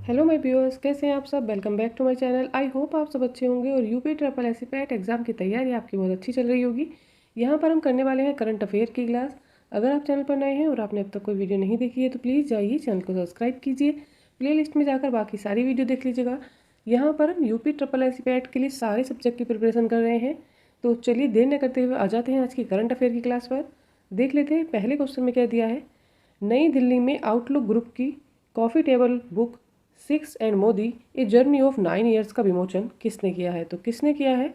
Hello my viewers, कैसे हैं आप सब। Welcome back to my channel. I hope आप सब अच्छे होंगे और UP triple SC PET exam की तैयारी आपकी बहुत अच्छी चल रही होगी। यहाँ पर हम करने वाले हैं करंट अफेयर की क्लास। अगर आप चैनल पर नए हैं और आपने अब तक कोई वीडियो नहीं देखी है तो प्लीज़ जाइए चैनल को सब्सक्राइब कीजिए, प्लेलिस्ट में जाकर बाकी सारी वीडियो देख लीजिएगा। यहाँ पर हम यूपी ट्रिपल एससी पैट के लिए सारे सब्जेक्ट की प्रिपरेशन कर रहे हैं। तो चलिए देर न करते हुए आ जाते हैं आज की करंट अफेयर की क्लास पर। देख लेते हैं पहले क्वेश्चन में क्या दिया है। नई दिल्ली में आउटलुक ग्रुप की coffee table book six and Modi a journey of 9 years का विमोचन किसने किया है। तो किसने किया है,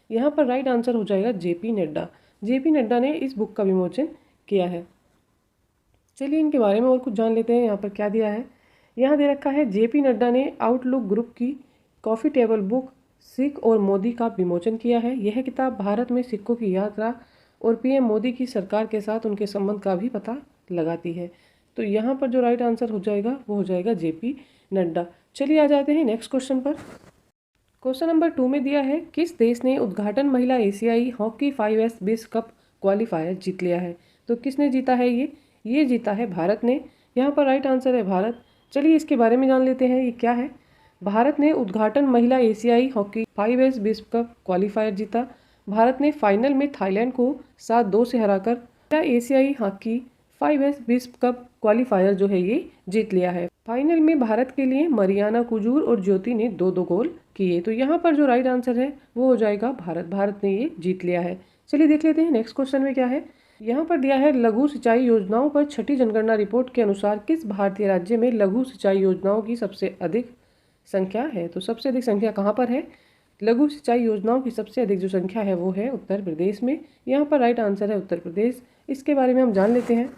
यहाँ पर राइट आंसर हो जाएगा जेपी नड्डा। जेपी नड्डा ने इस बुक का विमोचन किया है। चलिए इनके बारे में और कुछ जान लेते हैं। यहाँ पर क्या दिया है, यहाँ दे रखा है जेपी नड्डा ने आउटलुक ग्रुप की कॉफ़ी टेबल बुक सिख और मोदी का विमोचन किया है। यह किताब भारत में सिखों की यात्रा और पीएम मोदी की सरकार के साथ उनके संबंध का भी पता लगाती है। तो यहाँ पर जो राइट आंसर हो जाएगा वो हो जाएगा जेपी नड्डा। चलिए आ जाते हैं नेक्स्ट क्वेश्चन पर। क्वेश्चन नंबर 2 में दिया है किस देश ने उद्घाटन महिला एशियाई हॉकी 5S विश्व कप क्वालिफायर जीत लिया है। तो किसने जीता है ये जीता है भारत ने। यहाँ पर राइट आंसर है भारत। चलिए इसके बारे में जान लेते हैं ये क्या है। भारत ने उद्घाटन महिला एशियाई हॉकी 5S विश्व कप क्वालिफायर जीता। भारत ने फाइनल में थाईलैंड को 7-2 से हराकर एशियाई हॉकी 5S विश्व कप क्वालिफायर जो है ये जीत लिया है। फाइनल में भारत के लिए मरियाना कुजूर और ज्योति ने 2-2 गोल किए। तो यहाँ पर जो राइट आंसर है वो हो जाएगा भारत ने ये जीत लिया है। चलिए देख लेते हैं नेक्स्ट क्वेश्चन में क्या है। यहाँ पर दिया है लघु सिंचाई योजनाओं पर छठी जनगणना रिपोर्ट के अनुसार किस भारतीय राज्य में लघु सिंचाई योजनाओं की सबसे अधिक संख्या है। तो सबसे अधिक संख्या कहाँ पर है, लघु सिंचाई योजनाओं की सबसे अधिक जो संख्या है वो है उत्तर प्रदेश में। यहाँ पर राइट आंसर है उत्तर प्रदेश। इसके बारे में हम जान लेते हैं।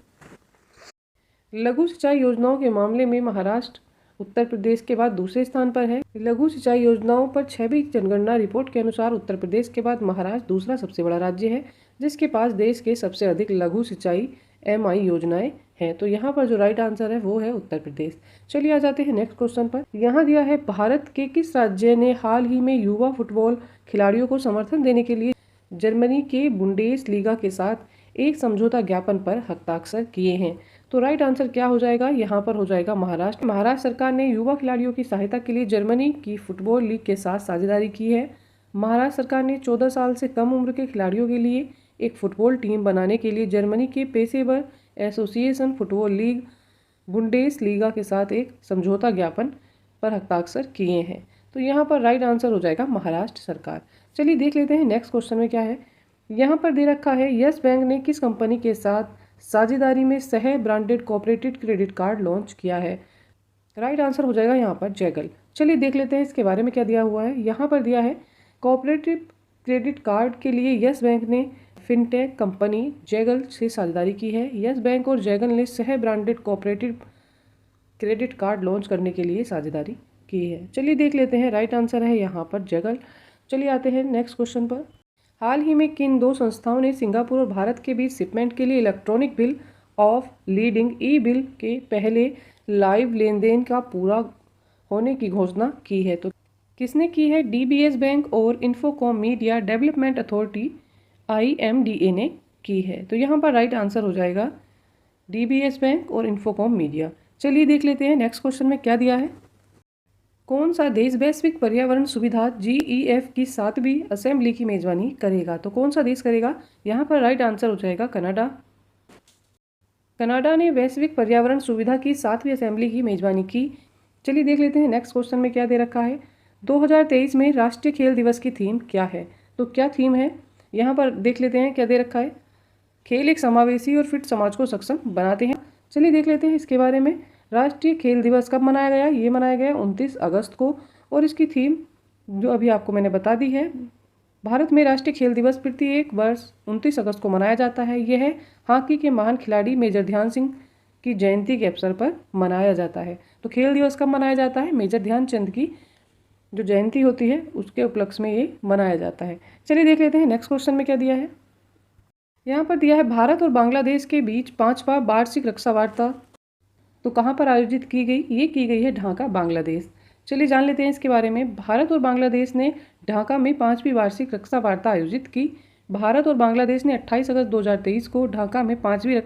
लघु सिंचाई योजनाओं के मामले में महाराष्ट्र उत्तर प्रदेश के बाद दूसरे स्थान पर है। लघु सिंचाई योजनाओं पर 6वीं जनगणना रिपोर्ट के अनुसार उत्तर प्रदेश के बाद महाराष्ट्र दूसरा सबसे बड़ा राज्य है जिसके पास देश के सबसे अधिक लघु सिंचाई MI योजनाएं हैं। तो यहाँ पर जो राइट आंसर है वो है उत्तर प्रदेश। चलिए आ जाते हैं नेक्स्ट क्वेश्चन पर। यहाँ दिया है भारत के किस राज्य ने हाल ही में युवा फुटबॉल खिलाड़ियों को समर्थन देने के लिए जर्मनी के बुंडेसलीगा के साथ एक समझौता ज्ञापन पर हस्ताक्षर किए हैं। तो राइट आंसर क्या हो जाएगा, यहाँ पर हो जाएगा महाराष्ट्र। महाराष्ट्र सरकार ने युवा खिलाड़ियों की सहायता के लिए जर्मनी की फुटबॉल लीग के साथ साझेदारी की है। महाराष्ट्र सरकार ने 14 साल से कम उम्र के खिलाड़ियों के लिए एक फुटबॉल टीम बनाने के लिए जर्मनी के पेशेवर एसोसिएशन फुटबॉल लीग बुंडेसलीगा के साथ एक समझौता ज्ञापन पर हस्ताक्षर किए हैं। तो यहाँ पर राइट आंसर हो जाएगा महाराष्ट्र सरकार। चलिए देख लेते हैं नेक्स्ट क्वेश्चन में क्या है। यहाँ पर दे रखा है यस बैंक ने किस कंपनी के साथ साझेदारी में सह branded cooperative credit card launch किया है। राइट आंसर हो जाएगा यहाँ पर जैगल। चलिए देख लेते हैं इसके बारे में क्या दिया हुआ है। यहाँ पर दिया है कोऑपरेटिव क्रेडिट कार्ड के लिए यस बैंक ने फिनटेक कंपनी जैगल से साझेदारी की है। यस बैंक और जैगल ने सह branded cooperative credit card launch करने के लिए साझेदारी की है। चलिए देख लेते हैं राइट आंसर है यहाँ पर जैगल। चलिए आते हैं नेक्स्ट क्वेश्चन पर। हाल ही में किन दो संस्थाओं ने सिंगापुर और भारत के बीच शिपमेंट के लिए electronic bill of leading bill के पहले लाइव लेन देन का पूरा होने की घोषणा की है। तो किसने की है, DBS बैंक और Infocom media development authority IMDA ने की है। तो यहाँ पर राइट आंसर हो जाएगा DBS बैंक और इन्फोकॉम मीडिया। चलिए देख लेते हैं नेक्स्ट क्वेश्चन में क्या दिया है। कौन सा देश वैश्विक पर्यावरण सुविधा GEF की 7वीं असेंबली की मेजबानी करेगा। तो कौन सा देश करेगा, यहाँ पर राइट आंसर हो जाएगा कनाडा। कनाडा ने वैश्विक पर्यावरण सुविधा की 7वीं असेंबली की मेजबानी की। चलिए देख लेते हैं नेक्स्ट क्वेश्चन में क्या दे रखा है। 2023 में राष्ट्रीय खेल दिवस की थीम क्या है। तो क्या थीम है, यहाँ पर देख लेते हैं क्या दे रखा है। खेल एक समावेशी और फिट समाज को सक्षम बनाते हैं। चलिए देख लेते हैं इसके बारे में। राष्ट्रीय खेल दिवस कब मनाया गया, ये मनाया गया 29 अगस्त को और इसकी थीम जो अभी आपको मैंने बता दी है। भारत में राष्ट्रीय खेल दिवस प्रत्येक वर्ष 29 अगस्त को मनाया जाता है। यह हॉकी के महान खिलाड़ी मेजर ध्यानचंद की जयंती के अवसर पर मनाया जाता है। तो खेल दिवस कब मनाया जाता है, मेजर ध्यानचंद की जो जयंती होती है उसके उपलक्ष्य में ये मनाया जाता है। चलिए देख लेते हैं नेक्स्ट क्वेश्चन में क्या दिया है। यहाँ पर दिया है भारत और बांग्लादेश के बीच 5वां वार्षिक रक्षा वार्ता तो कहाँ पर आयोजित की गई, ये की गई है ढाका बांग्लादेश। चलिए जान लेते हैं इसके बारे में। भारत और बांग्लादेश ने ढाका में 5वीं वार्षिक रक्षा वार्ता आयोजित की। भारत और बांग्लादेश ने 28 अगस्त 2023 को ढाका में 5वीं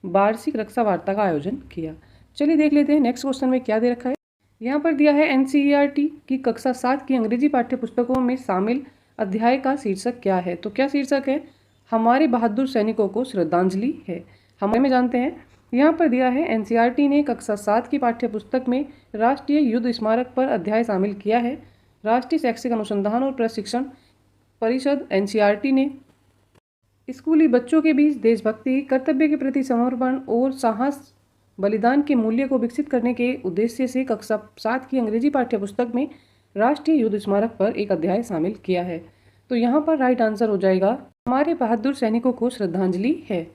वार्षिक रक्षा वार्ता का आयोजन किया। चलिए देख लेते हैं नेक्स्ट क्वेश्चन में क्या दे रखा है। यहाँ पर दिया है NCERT की कक्षा 7 की अंग्रेजी पाठ्य पुस्तकों में शामिल अध्याय का शीर्षक क्या है। तो क्या शीर्षक है? हमारे बहादुर सैनिकों को श्रद्धांजलि है। हमारे में जानते हैं। यहाँ पर दिया है NCERT ने कक्षा 7 की पाठ्य पुस्तक में राष्ट्रीय युद्ध स्मारक पर अध्याय शामिल किया है। राष्ट्रीय शैक्षिक अनुसंधान और प्रशिक्षण परिषद NCERT ने स्कूली बच्चों के बीच देशभक्ति, कर्तव्य के प्रति समर्पण और साहस बलिदान के मूल्य को विकसित करने के उद्देश्य से कक्षा 7 की अंग्रेजी पाठ्य पुस्तक में राष्ट्रीय युद्ध स्मारक पर एक अध्याय शामिल किया है। तो यहाँ पर राइट आंसर हो जाएगा हमारे बहादुर सैनिकों को श्रद्धांजलि है।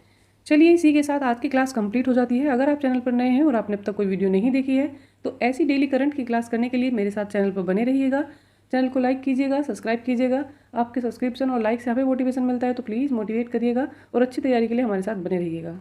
चलिए इसी के साथ आज की क्लास कंप्लीट हो जाती है। अगर आप चैनल पर नए हैं और आपने अब तक कोई वीडियो नहीं देखी है तो ऐसी डेली करंट की क्लास करने के लिए मेरे साथ चैनल पर बने रहिएगा। चैनल को लाइक कीजिएगा, सब्सक्राइब कीजिएगा। आपके सब्सक्रिप्शन और लाइक से हमें मोटिवेशन मिलता है, तो प्लीज़ मोटिवेट करिएगा और अच्छी तैयारी के लिए हमारे साथ बने रहिएगा।